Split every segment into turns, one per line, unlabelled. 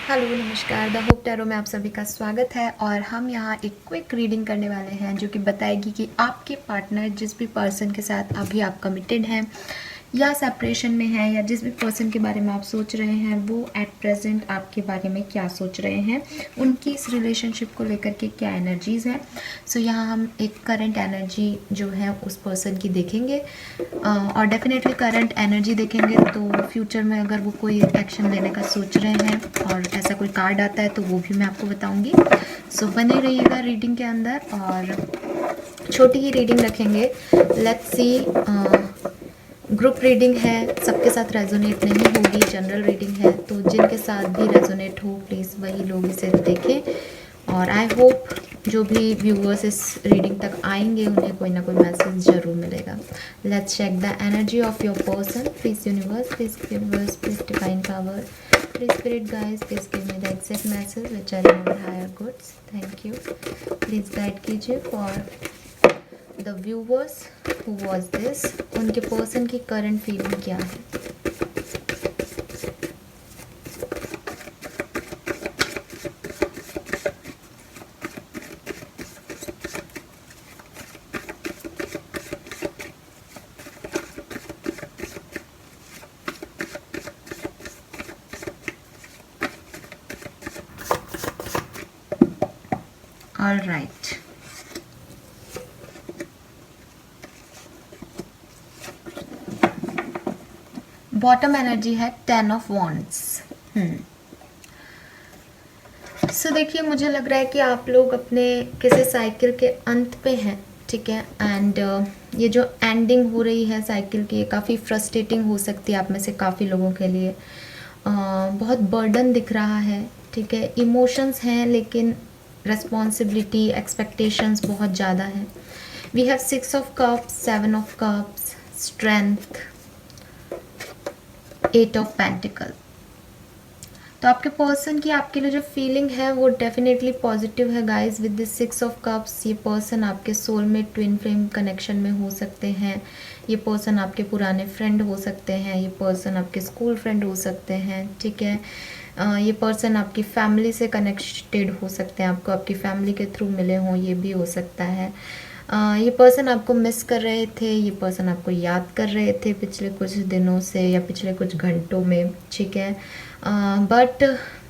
Hello नमस्कार, the hope tarot में आप सभी का स्वागत है। और हम यहाँ एक क्विक रीडिंग करने वाले हैं जो कि बताएगी कि आपके पार्टनर जिस भी पर्सन के साथ अभी आप कमिटेड हैं या सेपरेशन में हैं या जिस भी पर्सन के बारे में आप सोच रहे हैं वो एट प्रेजेंट आपके बारे में क्या सोच रहे हैं, उनकी इस रिलेशनशिप को लेकर के क्या एनर्जीज़ हैं। सो यहाँ हम एक करंट एनर्जी जो है उस पर्सन की देखेंगे और डेफिनेटली करंट एनर्जी देखेंगे तो फ्यूचर में अगर वो कोई एक्शन लेने का सोच रहे हैं और ऐसा कोई कार्ड आता है तो वो भी मैं आपको बताऊंगी। सो बने रहिएगा रीडिंग के अंदर और छोटी ही रीडिंग रखेंगे। लेट्स सी, ग्रुप रीडिंग है, सबके साथ रेजोनेट नहीं होगी, जनरल रीडिंग है तो जिनके साथ भी रेजोनेट हो प्लीज़ वही लोग इसे देखें। और आई होप जो भी व्यूअर्स इस रीडिंग तक आएंगे उन्हें कोई ना कोई मैसेज ज़रूर मिलेगा। Let's check the energy of your person. Please universe, please divine power, please spirit guides, please give me the exact message which are in your higher goods. Thank you. Please guide कीजिए for the viewers who was this, उनके person की current feeling क्या है। All right, bottom energy है 10 of wands. सो देखिए, मुझे लग रहा है कि आप लोग अपने किसी साइकिल के अंत पे हैं, ठीक है। एंड ये जो एंडिंग हो रही है साइकिल की, ये काफ़ी फ्रस्ट्रेटिंग हो सकती है आप में से काफ़ी लोगों के लिए। बहुत बर्डन दिख रहा है, ठीक है। इमोशंस हैं लेकिन रिस्पॉन्सिबिलिटी, एक्सपेक्टेशंस बहुत ज़्यादा है। We have 6 of cups, 7 of cups, strength, 8 of pentacle. तो आपके पर्सन की आपके लिए जो फीलिंग है वो डेफिनेटली पॉजिटिव है guys. With this 6 of cups, ये पर्सन आपके सोलमेट ट्विन फ्लेम कनेक्शन में हो सकते हैं। ये पर्सन आपके पुराने फ्रेंड हो सकते हैं, ये पर्सन आपके स्कूल फ्रेंड हो सकते हैं, ठीक है। ये पर्सन आपकी फैमिली से कनेक्टेड हो सकते हैं, आपको आपकी फैमिली के थ्रू मिले हों, ये भी हो सकता है। ये पर्सन आपको मिस कर रहे थे, ये पर्सन आपको याद कर रहे थे पिछले कुछ दिनों से या पिछले कुछ घंटों में, ठीक है। But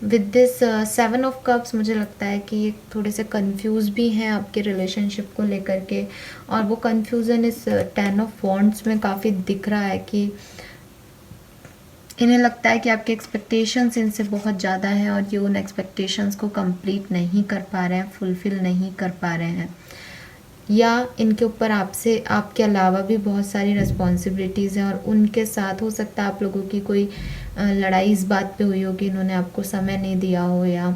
with this 7 of cups मुझे लगता है कि ये थोड़े से कंफ्यूज भी हैं आपके रिलेशनशिप को लेकर के। और वो कंफ्यूजन इस 10 ऑफ वॉन्ड्स में काफ़ी दिख रहा है कि इन्हें लगता है कि आपके एक्सपेक्टेशंस इनसे बहुत ज़्यादा हैं और ये उन एक्सपेक्टेशंस को कंप्लीट नहीं कर पा रहे हैं, फुलफ़िल नहीं कर पा रहे हैं, या इनके ऊपर आपसे आपके अलावा भी बहुत सारी रिस्पॉन्सिबिलिटीज़ हैं। और उनके साथ हो सकता है आप लोगों की कोई लड़ाई इस बात पे हुई हो कि इन्होंने आपको समय नहीं दिया हो, या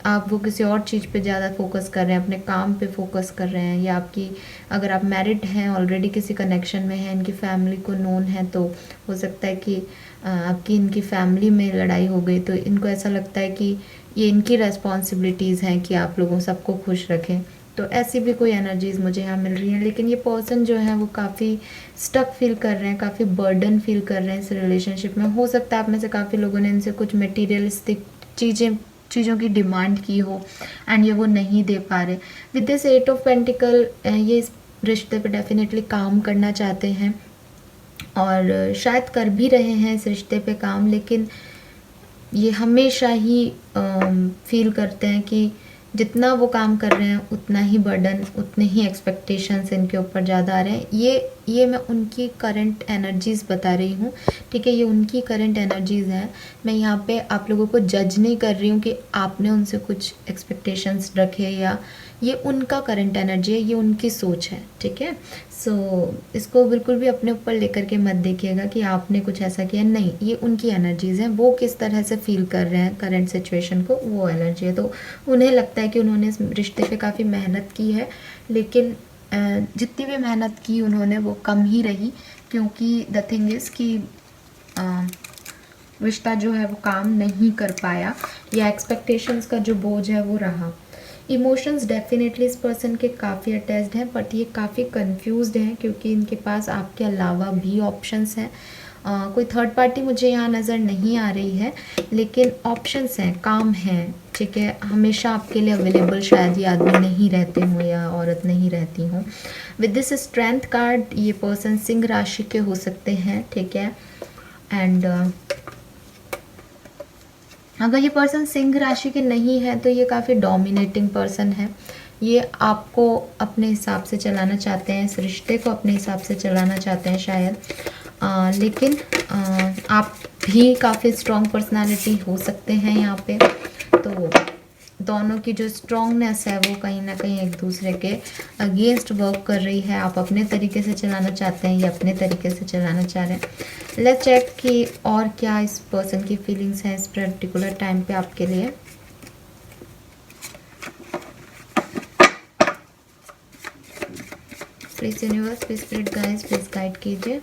आप वो किसी और चीज़ पे ज़्यादा फोकस कर रहे हैं, अपने काम पे फोकस कर रहे हैं, या आपकी अगर आप मैरिड हैं, ऑलरेडी किसी कनेक्शन में हैं, इनकी फैमिली को नोन है तो हो सकता है कि आपकी इनकी फैमिली में लड़ाई हो गई तो इनको ऐसा लगता है कि ये इनकी रेस्पॉन्सिबिलिटीज़ हैं कि आप लोगों सबको खुश रखें। तो ऐसी भी कोई एनर्जीज़ मुझे यहाँ मिल रही हैं। लेकिन ये पर्सन जो है वो काफ़ी स्टक फील कर रहे हैं, काफ़ी बर्डन फील कर रहे हैं इस रिलेशनशिप में। हो सकता है आप में से काफ़ी लोगों ने इनसे कुछ मटेरियलिस्टिक चीज़ों की डिमांड की हो एंड ये वो नहीं दे पा रहे। विद दिस 8 ऑफ पेंटिकल, ये इस रिश्ते पे डेफिनेटली काम करना चाहते हैं और शायद कर भी रहे हैं इस रिश्ते पे काम, लेकिन ये हमेशा ही फील करते हैं कि जितना वो काम कर रहे हैं उतना ही बर्डन, उतने ही एक्सपेक्टेशंस इनके ऊपर ज़्यादा आ रहे हैं। ये मैं उनकी करंट एनर्जीज़ बता रही हूँ, ठीक है। ये उनकी करंट एनर्जीज़ हैं। मैं यहाँ पे आप लोगों को जज नहीं कर रही हूँ कि आपने उनसे कुछ एक्सपेक्टेशंस रखे, या ये उनका करंट एनर्जी है, ये उनकी सोच है, ठीक है। सो इसको बिल्कुल भी अपने ऊपर लेकर के मत देखिएगा कि आपने कुछ ऐसा किया, नहीं, ये उनकी एनर्जीज़ हैं। वो किस तरह से फील कर रहे हैं करंट सिचुएशन को, वो एनर्जी है। तो उन्हें लगता है कि उन्होंने इस रिश्ते पे काफ़ी मेहनत की है, लेकिन जितनी भी मेहनत की उन्होंने वो कम ही रही, क्योंकि द थिंग इज़ कि रिश्ता जो है वो काम नहीं कर पाया, या एक्सपेक्टेशंस का जो बोझ है वो रहा। इमोशंस डेफिनेटली इस पर्सन के काफ़ी अटैच्ड हैं, बट ये काफ़ी कंफ्यूज्ड हैं क्योंकि इनके पास आपके अलावा भी ऑप्शंस हैं कोई थर्ड पार्टी मुझे यहाँ नज़र नहीं आ रही है, लेकिन ऑप्शंस हैं, काम हैं, ठीक है। हमेशा आपके लिए अवेलेबल शायद ये आदमी नहीं रहते हों या औरत नहीं रहती हों। विद दिस स्ट्रेंथ कार्ड ये पर्सन सिंह राशि के हो सकते हैं, ठीक है। एंड अगर ये पर्सन सिंह राशि के नहीं है तो ये काफ़ी डोमिनेटिंग पर्सन है। ये आपको अपने हिसाब से चलाना चाहते हैं, इस रिश्ते को अपने हिसाब से चलाना चाहते हैं शायद। लेकिन आप भी काफ़ी स्ट्रॉन्ग पर्सनालिटी हो सकते हैं यहाँ पे। तो दोनों की जो स्ट्रॉन्गनेस है वो कहीं ना कहीं एक दूसरे के अगेंस्ट वर्क कर रही है। आप अपने तरीके से चलाना चाहते हैं, ये अपने तरीके से चलाना चाह रहे हैं। लेट्स चेक कि और क्या इस पर्सन की फीलिंग्स हैं इस पर्टिकुलर टाइम पे आपके लिए। Please universe, please spirit guides, please guide कीजिए।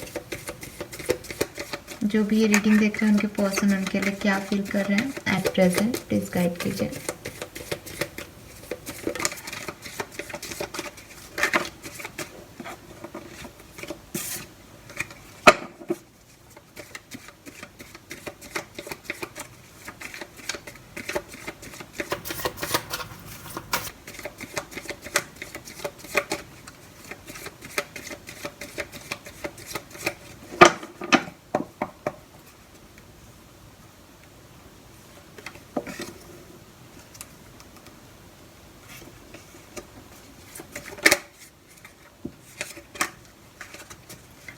जो भी ये रीडिंग देख रहे हैं उनके पर्सन उनके लिए क्या फील कर रहे हैं एट प्रेजेंट, प्लीज गाइड कीजिए।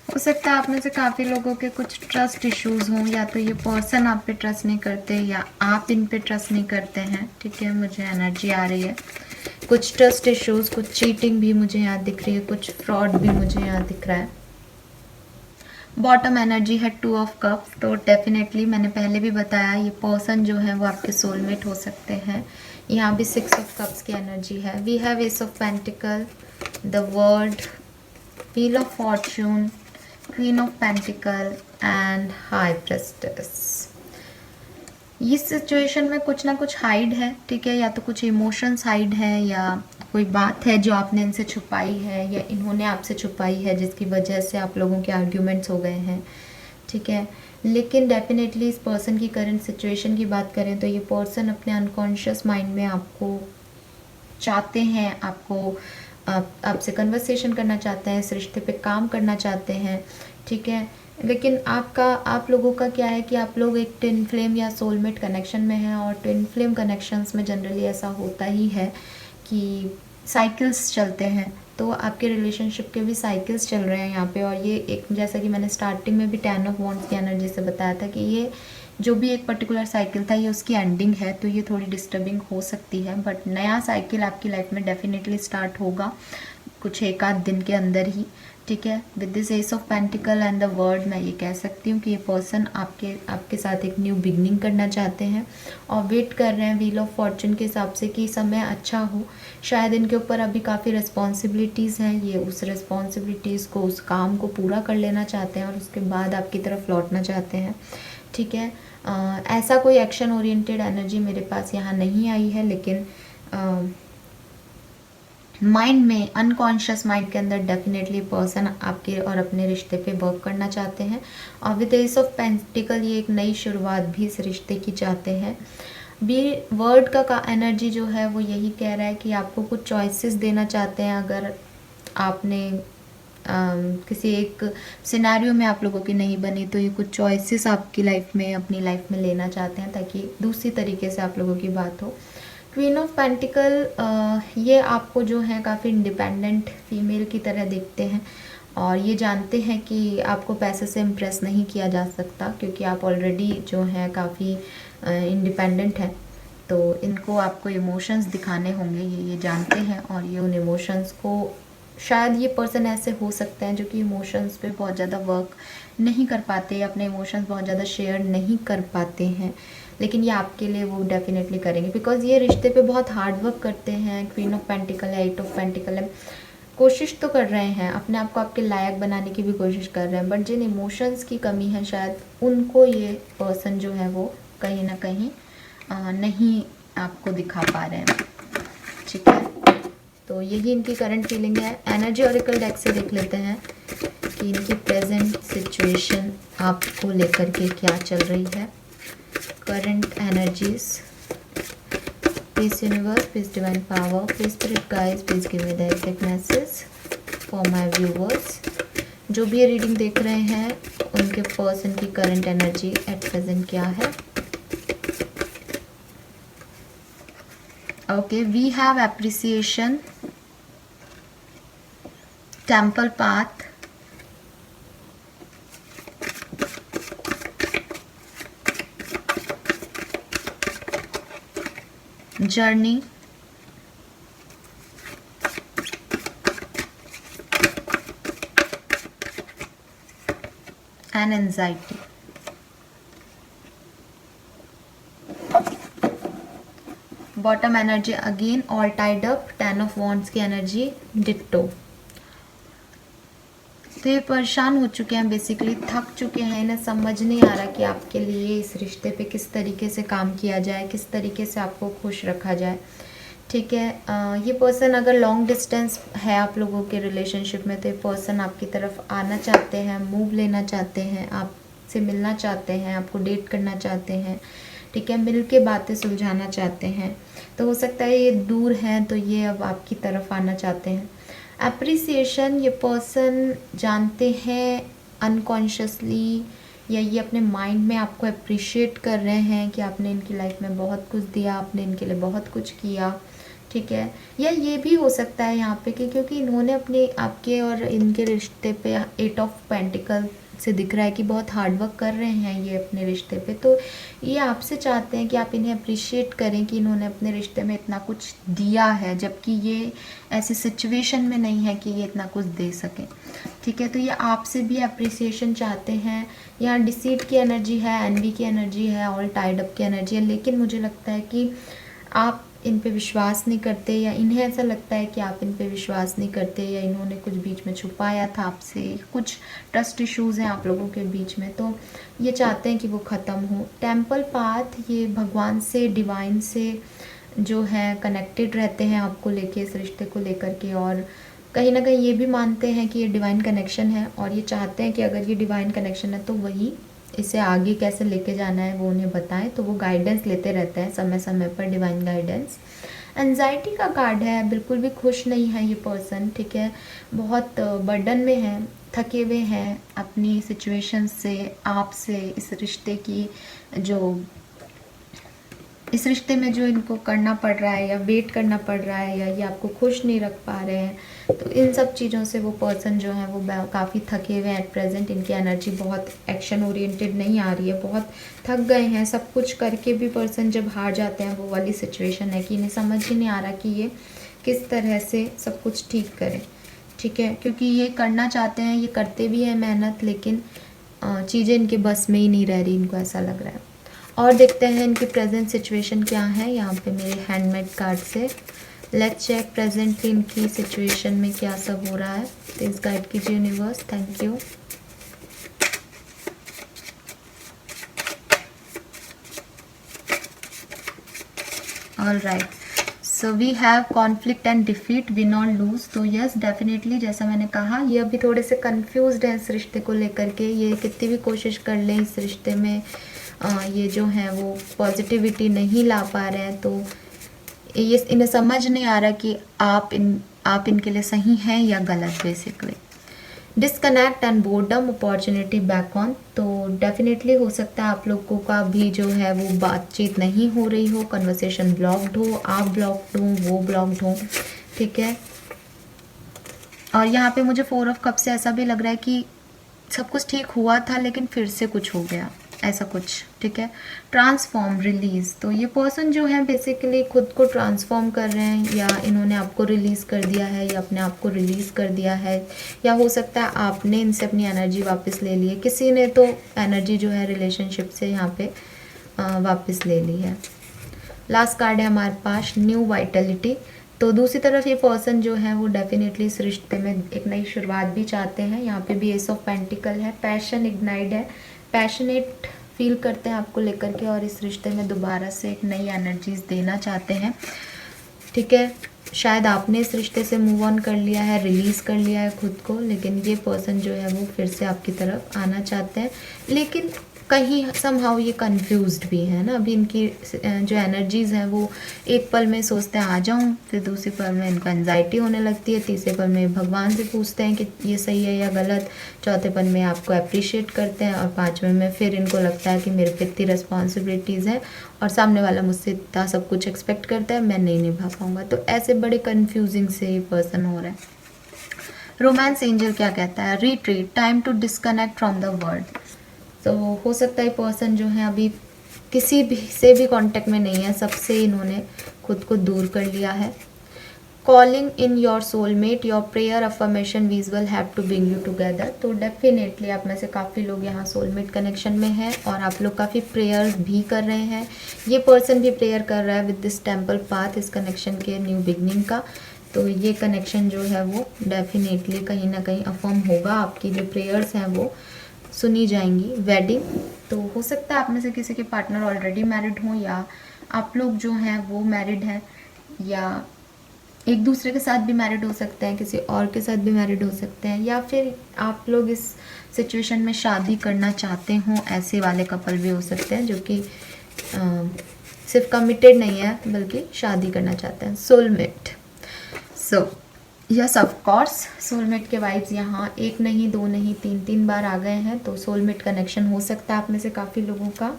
हो सकता है आप में से काफ़ी लोगों के कुछ ट्रस्ट इश्यूज़ हों, या तो ये पर्सन आप पे ट्रस्ट नहीं करते या आप इन पे ट्रस्ट नहीं करते हैं, ठीक है। मुझे एनर्जी आ रही है कुछ ट्रस्ट इश्यूज़, कुछ चीटिंग भी मुझे यहाँ दिख रही है, कुछ फ्रॉड भी मुझे यहाँ दिख रहा है। बॉटम एनर्जी है 2 ऑफ कप्स। तो डेफिनेटली मैंने पहले भी बताया ये पर्सन जो है वो आपके सोलमेट हो सकते हैं। यहाँ भी 6 ऑफ कप्स की एनर्जी है। We have ace of pentacle, the world, wheel of fortune, queen of pentacle and high priestess. इस सिचुएशन में कुछ ना कुछ हाइड है, ठीक है। या तो कुछ इमोशंस हाइड है, या कोई बात है जो आपने इनसे छुपाई है या इन्होंने आपसे छुपाई है, जिसकी वजह से आप लोगों के आर्ग्यूमेंट्स हो गए हैं, ठीक है। लेकिन डेफिनेटली इस पर्सन की करंट सिचुएशन की बात करें तो ये पर्सन अपने अनकॉन्शियस माइंड में आपको चाहते हैं, आपसे कन्वर्सेशन करना चाहते हैं, इस रिश्ते पे काम करना चाहते हैं, ठीक है। लेकिन आप लोगों का क्या है कि आप लोग एक ट्विन फ्लेम या सोलमेट कनेक्शन में हैं, और ट्विन फ्लेम कनेक्शंस में जनरली ऐसा होता ही है कि साइकिल्स चलते हैं। तो आपके रिलेशनशिप के भी साइकिल्स चल रहे हैं यहाँ पे। और ये एक, जैसा कि मैंने स्टार्टिंग में भी 10 ऑफ वॉन्ड्स की एनर्जी से बताया था कि ये जो भी एक पर्टिकुलर साइकिल था ये उसकी एंडिंग है, तो ये थोड़ी डिस्टर्बिंग हो सकती है। बट नया साइकिल आपकी लाइफ में डेफिनेटली स्टार्ट होगा कुछ एक आध दिन के अंदर ही, ठीक है। With this S of pentacle and the word मैं ये कह सकती हूँ कि ये पर्सन आपके साथ एक न्यू बिगनिंग करना चाहते हैं और वेट कर रहे हैं व्हील ऑफ फॉर्चून के हिसाब से कि समय अच्छा हो। शायद इनके ऊपर अभी काफ़ी रिस्पॉन्सिबिलिटीज़ हैं, ये उस रिस्पॉन्सिबिलिटीज़ को, उस काम को पूरा कर लेना चाहते हैं और उसके बाद आपकी तरफ लौटना चाहते हैं, ठीक है। ऐसा कोई एक्शन ओरिएंटेड एनर्जी मेरे पास यहाँ नहीं आई है, लेकिन माइंड में, अनकॉन्शियस माइंड के अंदर डेफिनेटली पर्सन आपके और अपने रिश्ते पे वर्क करना चाहते हैं। और विद एस ऑफ पेंटिकल ये एक नई शुरुआत भी इस रिश्ते की चाहते हैं। बी वर्ड का एनर्जी जो है वो यही कह रहा है कि आपको कुछ चॉइसेस देना चाहते हैं। अगर आपने किसी एक सिनेरियो में आप लोगों की नहीं बनी तो ये कुछ चॉइसेस आपकी लाइफ में, अपनी लाइफ में लेना चाहते हैं ताकि दूसरी तरीके से आप लोगों की बात हो। क्वीन ऑफ पेंटिकल ये आपको जो है काफ़ी इंडिपेंडेंट फीमेल की तरह देखते हैं और ये जानते हैं कि आपको पैसे से इम्प्रेस नहीं किया जा सकता, क्योंकि आप ऑलरेडी जो है काफ़ी इंडिपेंडेंट हैं। तो इनको आपको इमोशंस दिखाने होंगे, ये जानते हैं। और ये उन इमोशंस को, शायद ये पर्सन ऐसे हो सकते हैं जो कि इमोशंस पे बहुत ज़्यादा वर्क नहीं कर पाते, अपने इमोशंस बहुत ज़्यादा शेयर नहीं कर पाते हैं, लेकिन ये आपके लिए वो डेफिनेटली करेंगे, बिकॉज ये रिश्ते पे बहुत हार्ड वर्क करते हैं। क्वीन ऑफ पेंटिकल है, 8 ऑफ पेंटिकल है, कोशिश तो कर रहे हैं, अपने आप को आपके लायक बनाने की भी कोशिश कर रहे हैं, बट जिन इमोशंस की कमी है शायद उनको ये पर्सन जो है वो कहीं ना कहीं नहीं आपको दिखा पा रहे हैं, ठीक है। तो यही इनकी करंट फीलिंग है। एनर्जी ऑरेकल डेक से देख लेते हैं कि इनकी प्रेजेंट सिचुएशन आपको लेकर के क्या चल रही है, current energies. Please universe, please divine power, please spirit guides, please give me the exact message for my viewers. जो भी ये रीडिंग देख रहे हैं उनके पर्सन की करंट एनर्जी एट प्रेजेंट क्या है। Okay, we have appreciation, temple path, journey, and anxiety. Bottom energy again all tied up, 10 of wands की एनर्जी डिट्टो। तो ये परेशान हो चुके हैं, बेसिकली थक चुके हैं, इन्हें समझ नहीं आ रहा कि आपके लिए इस रिश्ते पे किस तरीके से काम किया जाए, किस तरीके से आपको खुश रखा जाए। ठीक है, ये पर्सन अगर लॉन्ग डिस्टेंस है आप लोगों के रिलेशनशिप में, तो ये पर्सन आपकी तरफ आना चाहते हैं, मूव लेना चाहते हैं, आपसे मिलना चाहते हैं, आपको डेट करना चाहते हैं। ठीक है, मिल के बातें सुलझाना चाहते हैं। तो हो सकता है ये दूर हैं तो ये अब आपकी तरफ आना चाहते हैं। एप्रिसिएशन, ये पर्सन जानते हैं अनकॉन्शियसली या ये अपने माइंड में आपको अप्रिशिएट कर रहे हैं कि आपने इनकी लाइफ में बहुत कुछ दिया, आपने इनके लिए बहुत कुछ किया। ठीक है, या ये भी हो सकता है यहाँ पे कि क्योंकि इन्होंने अपने आपके और इनके रिश्ते पे 8 ऑफ पेंटिकल से दिख रहा है कि बहुत हार्ड वर्क कर रहे हैं ये अपने रिश्ते पे। तो ये आपसे चाहते हैं कि आप इन्हें अप्रिशिएट करें कि इन्होंने अपने रिश्ते में इतना कुछ दिया है, जबकि ये ऐसी सिचुएशन में नहीं है कि ये इतना कुछ दे सकें। ठीक है, तो ये आपसे भी अप्रिसिएशन चाहते हैं। यहाँ डिसीट की एनर्जी है, एनवी की एनर्जी है, ऑल टाइड अप की एनर्जी है, लेकिन मुझे लगता है कि आप इन पे विश्वास नहीं करते, या इन्हें ऐसा लगता है कि आप इन पे विश्वास नहीं करते, या इन्होंने कुछ बीच में छुपाया था आपसे, कुछ ट्रस्ट इश्यूज़ हैं आप लोगों के बीच में, तो ये चाहते हैं कि वो ख़त्म हो। टेम्पल पाथ, ये भगवान से, डिवाइन से जो है कनेक्टेड रहते हैं आपको लेके, इस रिश्ते को लेकर के, और कहीं ना कहीं ये भी मानते हैं कि ये डिवाइन कनेक्शन है, और ये चाहते हैं कि अगर ये डिवाइन कनेक्शन है तो वही इसे आगे कैसे लेके जाना है वो उन्हें बताएं। तो वो गाइडेंस लेते रहते हैं समय समय पर, डिवाइन गाइडेंस। एंजाइटी का कार्ड है, बिल्कुल भी खुश नहीं है ये पर्सन। ठीक है, बहुत बर्डन में है, थके हुए हैं अपनी सिचुएशन से, आपसे, इस रिश्ते की जो इस रिश्ते में जो इनको करना पड़ रहा है या वेट करना पड़ रहा है, या ये आपको खुश नहीं रख पा रहे हैं, तो इन सब चीज़ों से वो पर्सन जो है वो काफ़ी थके हुए हैं एट प्रेजेंट। इनकी एनर्जी बहुत एक्शन ओरिएंटेड नहीं आ रही है, बहुत थक गए हैं। सब कुछ करके भी पर्सन जब हार जाते हैं, वो वाली सिचुएशन है कि इन्हें समझ ही नहीं आ रहा कि ये किस तरह से सब कुछ ठीक करें। ठीक है, क्योंकि ये करना चाहते हैं, ये करते भी हैं मेहनत, लेकिन चीज़ें इनके बस में ही नहीं रह रही, इनको ऐसा लग रहा है। और देखते हैं इनकी प्रेजेंट सिचुएशन क्या है यहाँ पे मेरे हैंडमेड कार्ड से। लेट्स चेक प्रेजेंटली इनकी सिचुएशन में क्या सब हो रहा है। प्लीज गाइड कीजिए universe, thank you. All right, so we have conflict and defeat, win और लूज। तो यस, डेफिनेटली जैसा मैंने कहा, ये अभी थोड़े से कंफ्यूज्ड है इस रिश्ते को लेकर के। ये कितनी भी कोशिश कर लें इस रिश्ते में, ये जो है वो पॉजिटिविटी नहीं ला पा रहे हैं। तो ये इन्हें समझ नहीं आ रहा कि आप इनके लिए सही हैं या गलत। Basically disconnect and boredom, opportunity back on. तो डेफिनेटली हो सकता है आप लोगों का भी जो है वो बातचीत नहीं हो रही हो, कन्वर्सेशन ब्लॉक्ड हो, आप ब्लॉक्ड हो, वो ब्लॉक्ड हो। ठीक है, और यहाँ पे मुझे 4 ऑफ कप से ऐसा भी लग रहा है कि सब कुछ ठीक हुआ था लेकिन फिर से कुछ हो गया, ऐसा कुछ। ठीक है, ट्रांसफॉर्म, रिलीज। तो ये पर्सन जो है बेसिकली खुद को ट्रांसफॉर्म कर रहे हैं, या इन्होंने आपको रिलीज़ कर दिया है, या अपने आप को रिलीज़ कर दिया है, या हो सकता है आपने इनसे अपनी एनर्जी वापस ले ली है। किसी ने तो एनर्जी जो है रिलेशनशिप से यहाँ पे वापस ले ली है। लास्ट कार्ड है हमारे पास, न्यू वाइटलिटी। तो दूसरी तरफ ये पर्सन जो है वो डेफिनेटली इस रिश्ते में एक नई शुरुआत भी चाहते हैं। यहाँ पे भी एस ऑफ पेंटिकल है, पैशन इग्नाइट है, पैशनेट फील करते हैं आपको लेकर के, और इस रिश्ते में दोबारा से एक नई एनर्जीज देना चाहते हैं। ठीक है। शायद आपने इस रिश्ते से मूव ऑन कर लिया है, रिलीज़ कर लिया है खुद को, लेकिन ये पर्सन जो है वो फिर से आपकी तरफ आना चाहते हैं, लेकिन कहीं समहाउ ये कंफ्यूज्ड भी है ना। अभी इनकी जो एनर्जीज़ हैं वो एक पल में सोचते हैं आ जाऊं, फिर दूसरी पल में इनको एनजाइटी होने लगती है, तीसरे पल में भगवान से पूछते हैं कि ये सही है या गलत, चौथे पल में आपको अप्रिशिएट करते हैं, और पाँचवें में फिर इनको लगता है कि मेरे पे इतनी रिस्पॉन्सिबिलिटीज़ हैं और सामने वाला मुझसे इतना सब कुछ एक्सपेक्ट करता है, मैं नहीं निभा पाऊँगा। तो ऐसे बड़े कन्फ्यूजिंग से ये पर्सन हो रहा है। रोमांस एंजल क्या कहता है? Retreat, time to disconnect from the world. तो हो सकता है पर्सन जो है अभी किसी भी से भी कांटेक्ट में नहीं है, सबसे इन्होंने खुद को दूर कर लिया है। Calling in your soulmate, your prayer affirmation visual have to bring you together. तो डेफिनेटली आप में से काफ़ी लोग यहाँ सोलमेट कनेक्शन में हैं और आप लोग काफ़ी प्रेयर्स भी कर रहे हैं। ये पर्सन भी प्रेयर कर रहा है विद दिस टेम्पल पाथ, इस कनेक्शन के न्यू बिगनिंग का। तो ये कनेक्शन जो है वो डेफिनेटली कहीं ना कहीं अफर्म होगा, आपकी जो प्रेयर्स हैं वो सुनी जाएंगी। वेडिंग, तो हो सकता है आप में से किसी के पार्टनर ऑलरेडी मैरिड हों, या आप लोग जो हैं वो मैरिड हैं, या एक दूसरे के साथ भी मैरिड हो सकते हैं, किसी और के साथ भी मैरिड हो सकते हैं, या फिर आप लोग इस सिचुएशन में शादी करना चाहते हों। ऐसे वाले कपल भी हो सकते हैं जो कि सिर्फ कमिटेड नहीं है बल्कि शादी करना चाहते हैं। Soulmate, so yes of course soulmate के वाइब्स यहाँ एक नहीं, दो नहीं, तीन बार आ गए हैं। तो सोलमेट कनेक्शन हो सकता है आप में से काफ़ी लोगों का।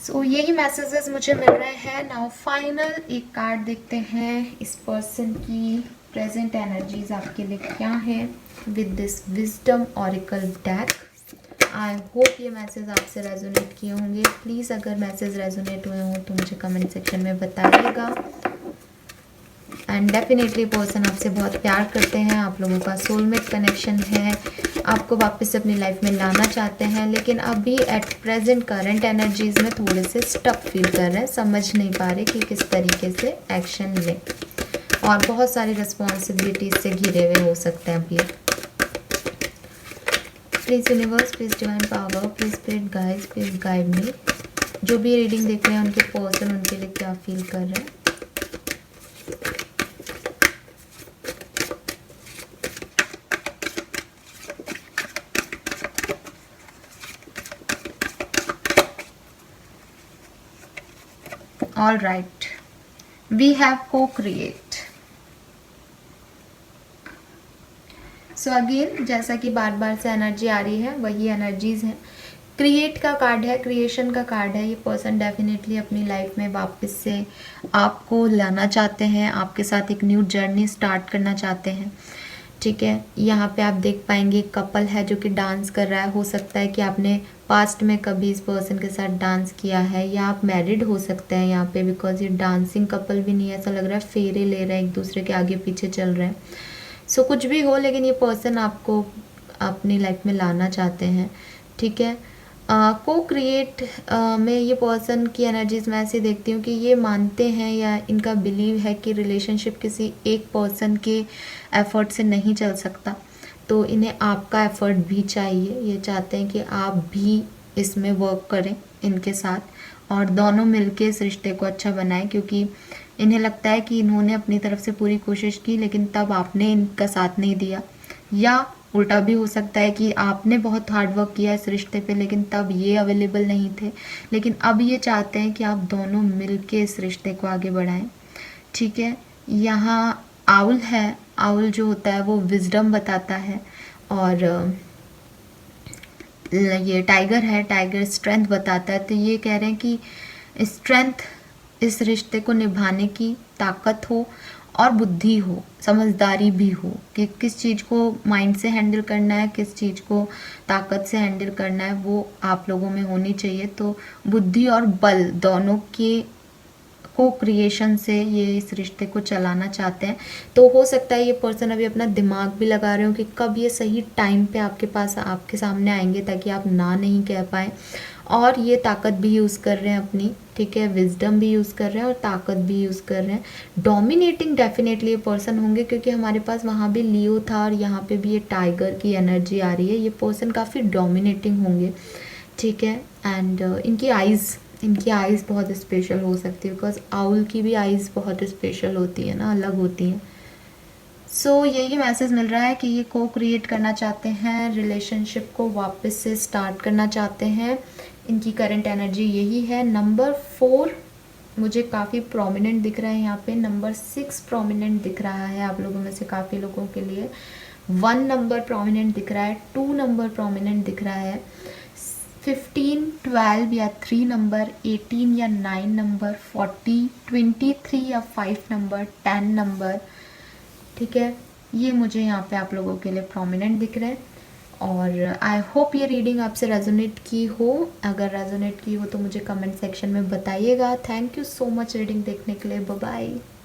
सो यही मैसेजेस मुझे मिल रहे हैं। नाउ फाइनल एक कार्ड देखते हैं, इस पर्सन की प्रेजेंट एनर्जीज आपके लिए क्या है with this wisdom oracle deck. I hope ये मैसेज आपसे रेजोनेट किए होंगे। प्लीज़ अगर मैसेज रेजोनेट हुए हों तो मुझे कमेंट सेक्शन में बताइएगा। एंड डेफिनेटली पर्सन आपसे बहुत प्यार करते हैं, आप लोगों का सोलमेट कनेक्शन है, आपको वापस अपनी लाइफ में लाना चाहते हैं, लेकिन अभी एट प्रेजेंट करंट एनर्जीज में थोड़े से स्टक फील कर रहे हैं, समझ नहीं पा रहे कि किस तरीके से एक्शन लें, और बहुत सारी रिस्पॉन्सिबिलिटीज से घिरे हुए हो सकते हैं अभी। Please universe, please divine power, please spirit guides, please guide me. जो भी रीडिंग देख रहे हैं उनके पर्सन उनके लिए क्या फील कर रहे हैं। All right, we have co-create. So again, जैसा कि बार बार से एनर्जी आ रही है वही एनर्जीज हैं। क्रिएट का कार्ड है, क्रिएशन का कार्ड है। ये पर्सन डेफिनेटली अपनी लाइफ में वापस से आपको लाना चाहते हैं, आपके साथ एक न्यू जर्नी स्टार्ट करना चाहते हैं। ठीक है, यहाँ पे आप देख पाएंगे कपल है जो कि डांस कर रहा है। हो सकता है कि आपने पास्ट में कभी इस पर्सन के साथ डांस किया है, या आप मैरिड हो सकते हैं यहाँ पे, बिकॉज ये डांसिंग कपल भी नहीं है, ऐसा लग रहा है फेरे ले रहे हैं, एक दूसरे के आगे पीछे चल रहे हैं। सो कुछ भी हो, लेकिन ये पर्सन आपको अपनी लाइफ में लाना चाहते हैं। ठीक है, को क्रिएट में ये पर्सन की एनर्जीज मैं ऐसे देखती हूँ कि ये मानते हैं या इनका बिलीव है कि रिलेशनशिप किसी एक पर्सन के एफर्ट से नहीं चल सकता, तो इन्हें आपका एफर्ट भी चाहिए। ये चाहते हैं कि आप भी इसमें वर्क करें इनके साथ और दोनों मिलके इस रिश्ते को अच्छा बनाएं, क्योंकि इन्हें लगता है कि इन्होंने अपनी तरफ से पूरी कोशिश की लेकिन तब आपने इनका साथ नहीं दिया, या उल्टा भी हो सकता है कि आपने बहुत हार्ड वर्क किया इस रिश्ते पे लेकिन तब ये अवेलेबल नहीं थे, लेकिन अब ये चाहते हैं कि आप दोनों मिलके इस रिश्ते को आगे बढ़ाएं। ठीक है, यहाँ आउल है, आउल जो होता है वो विजडम बताता है, और ये टाइगर है, टाइगर स्ट्रेंथ बताता है। तो ये कह रहे हैं कि स्ट्रेंथ, इस रिश्ते को निभाने की ताकत हो और बुद्धि हो, समझदारी भी हो कि किस चीज़ को माइंड से हैंडल करना है, किस चीज़ को ताकत से हैंडल करना है, वो आप लोगों में होनी चाहिए। तो बुद्धि और बल दोनों के को क्रिएशन से ये इस रिश्ते को चलाना चाहते हैं। तो हो सकता है ये पर्सन अभी अपना दिमाग भी लगा रहे हो कि कब ये सही टाइम पे आपके पास, आपके सामने आएंगे ताकि आप ना नहीं कह पाएँ, और ये ताकत भी यूज़ कर रहे हैं अपनी। ठीक है, विजडम भी यूज़ कर रहे हैं और ताकत भी यूज़ कर रहे हैं। डोमिनेटिंग डेफिनेटली ये पर्सन होंगे, क्योंकि हमारे पास वहाँ भी लियो था और यहाँ पे भी ये टाइगर की एनर्जी आ रही है। ये पर्सन काफ़ी डोमिनेटिंग होंगे। ठीक है, एंड इनकी आइज़ इनकी आइज़ बहुत स्पेशल हो सकती है, बिकॉज आउल की भी आइज़ बहुत स्पेशल होती है ना, अलग होती हैं। सो यही मैसेज मिल रहा है कि ये को क्रिएट करना चाहते हैं, रिलेशनशिप को वापस से स्टार्ट करना चाहते हैं। इनकी करंट एनर्जी यही है। नंबर 4 मुझे काफ़ी प्रोमिनेंट दिख रहा है यहाँ पे। नंबर 6 प्रोमिनेंट दिख रहा है आप लोगों में से काफ़ी लोगों के लिए। 1 नंबर प्रोमिनेंट दिख रहा है, 2 नंबर प्रोमिनेंट दिख रहा है, 15, 12 या 3 नंबर, 18 या 9 नंबर, 40, 23 या 5 नंबर, 10 नंबर। ठीक है, ये मुझे यहाँ पे आप लोगों के लिए प्रोमिनेंट दिख रहे हैं। और आई होप ये रीडिंग आपसे रेजोनेट की हो। अगर रेजोनेट की हो तो मुझे कमेंट सेक्शन में बताइएगा। Thank you so much reading देखने के लिए। Bye bye.